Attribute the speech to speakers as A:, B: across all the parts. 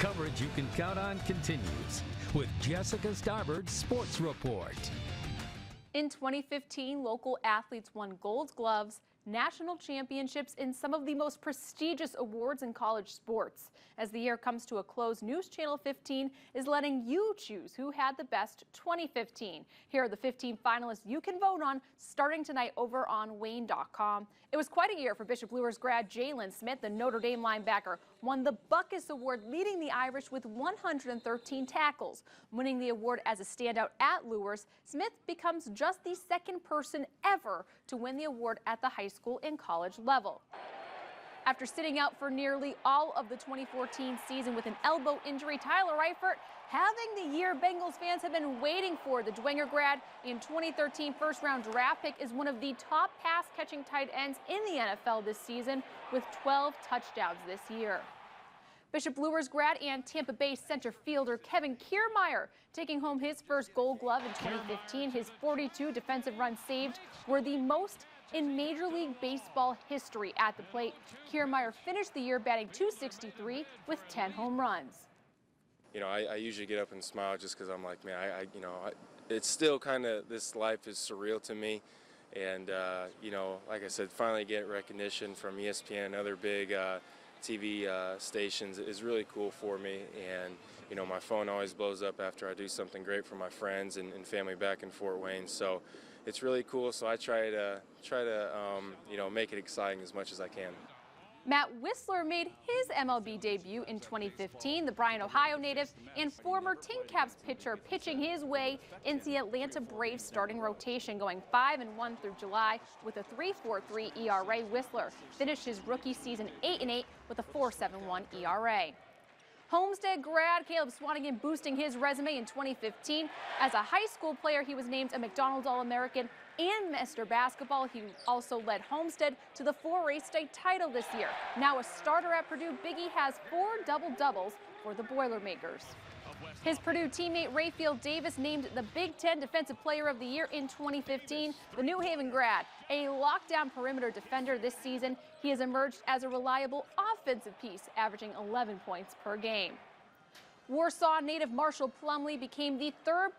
A: Coverage you can count on continues with Jessica Starbird's Sports Report.
B: In 2015, local athletes won gold gloves, national championships, in some of the most prestigious awards in college sports. As the year comes to a close, News Channel 15 is letting you choose who had the best 2015. Here are the 15 finalists you can vote on starting tonight over on Wayne.com. It was quite a year for Bishop Luers grad Jalen Smith. The Notre Dame linebacker won the Buckus Award, leading the Irish with 113 tackles. Winning the award as a standout at Luers, Smith becomes just the second person ever to win the award at the high school and college level. After sitting out for nearly all of the 2014 season with an elbow injury, Tyler Eifert having the year Bengals fans have been waiting for. The Dwenger grad and 2013 first-round draft pick is one of the top pass-catching tight ends in the NFL this season with 12 touchdowns this year. Bishop Luers grad and Tampa Bay center fielder Kevin Kiermaier taking home his first Gold Glove in 2015. His 42 defensive runs saved were the most in Major League Baseball history at the plate. Kiermaier finished the year batting .263 with 10 home runs.
C: You know, I usually get up and smile just because I'm like, man, it's still kind of, this life is surreal to me. And, you know, like I said, finally get recognition from ESPN and other big TV stations is really cool for me. And, you know, my phone always blows up after I do something great for my friends and family back in Fort Wayne. So it's really cool. So I try to you know, make it exciting as much as I can.
B: Matt Whistler made his MLB debut in 2015. The Bryan, Ohio native and former Tin Caps pitcher pitching his way into the Atlanta Braves starting rotation, going 5-1 through July with a 3.43 ERA. Whistler finished his rookie season 8-8 with a 4.71 ERA. Homestead grad Caleb Swanigan boosting his resume in 2015. As a high school player, he was named a McDonald's All-American and Mr. Basketball. He also led Homestead to the 4A state title this year. Now a starter at Purdue, Biggie has 4 double-doubles for the Boilermakers. His Purdue teammate Rayfield Davis named the Big Ten Defensive Player of the Year in 2015. The New Haven grad, a lockdown perimeter defender this season, he has emerged as a reliable offensive piece, averaging 11 points per game. Warsaw native Marshall Plumlee became the third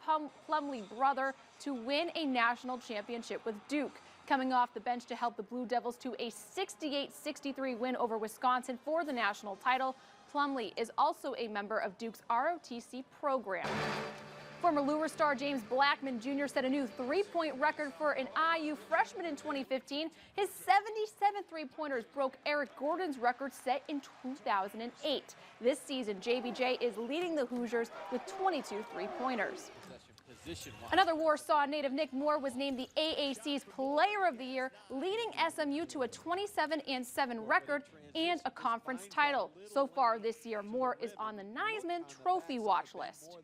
B: Plumlee brother to win a national championship with Duke, coming off the bench to help the Blue Devils to a 68-63 win over Wisconsin for the national title. Plumlee is also a member of Duke's ROTC program. Former Luers star James Blackman Jr. set a new three-point record for an IU freshman in 2015. His 77 three-pointers broke Eric Gordon's record set in 2008. This season, JBJ is leading the Hoosiers with 22 three-pointers. Another Warsaw native, Nick Moore, was named the AAC's Player of the Year, leading SMU to a 27-7 record and a conference title. So far this year, Moore is on the Neisman Trophy watch list.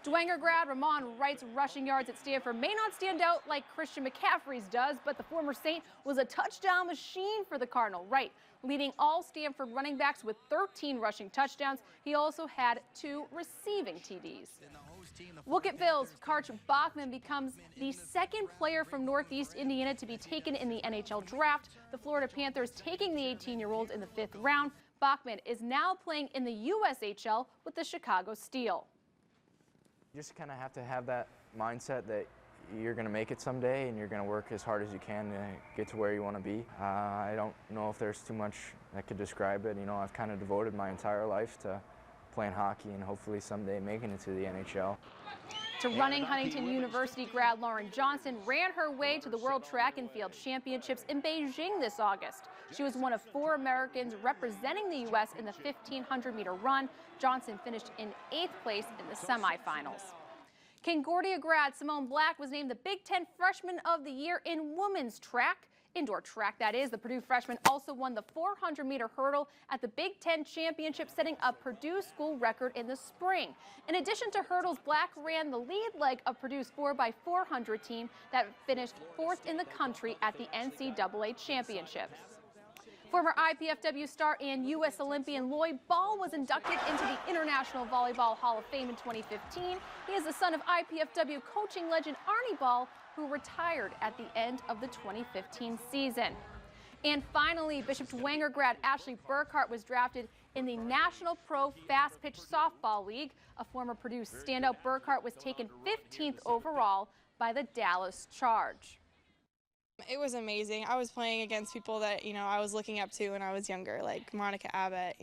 B: Dwenger grad Ramon Wright's rushing yards at Stanford may not stand out like Christian McCaffrey's does, but the former Saint was a touchdown machine for the Cardinal. Wright leading all Stanford running backs with 13 rushing touchdowns. He also had 2 receiving TDs. Wilketville's Karch Bachman becomes the second player from Northeast Indiana to be taken in the NHL draft. The Florida Panthers taking the 18-year-old in the 5th round. Bachman is now playing in the USHL with the Chicago Steel.
D: You just kind of have to have that mindset that you're going to make it someday and you're going to work as hard as you can to get to where you want to be. I don't know if there's too much that could describe it. You know, I've kind of devoted my entire life to playing hockey and hopefully someday making it to the NHL.
B: To running, Huntington University grad Lauren Johnson ran her way to the World Track and Field Championships in Beijing this August. She was one of 4 Americans representing the U.S. in the 1,500-meter run. Johnson finished in 8th place in the semifinals. Concordia grad Simone Black was named the Big Ten Freshman of the Year in women's track. Indoor track, that is. The Purdue freshman also won the 400-meter hurdle at the Big Ten Championship, setting a Purdue school record in the spring. In addition to hurdles, Black ran the lead leg of Purdue's 4x400 team that finished 4th in the country at the NCAA Championships. Former IPFW star and U.S. Olympian Lloyd Ball was inducted into the International Volleyball Hall of Fame in 2015. He is the son of IPFW coaching legend Arnie Ball, who retired at the end of the 2015 season. And finally, Bishop Dwenger grad Ashley Burkhart was drafted in the National Pro Fast Pitch Softball League. A former Purdue standout, Burkhart was taken 15th overall by the Dallas Charge.
E: It was amazing. I was playing against people that, I was looking up to when I was younger, like Monica Abbott,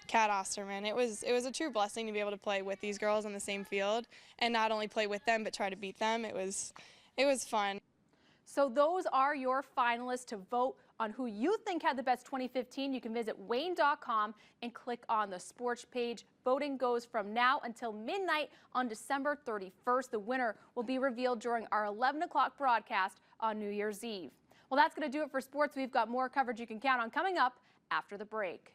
E: Kat Osterman. It was a true blessing to be able to play with these girls on the same field and not only play with them but try to beat them. It was fun.
B: So those are your finalists. To vote on who you think had the best 2015, you can visit Wayne.com and click on the sports page. Voting goes from now until midnight on December 31st. The winner will be revealed during our 11 o'clock broadcast on New Year's Eve. Well, that's going to do it for sports. We've got more coverage you can count on coming up after the break.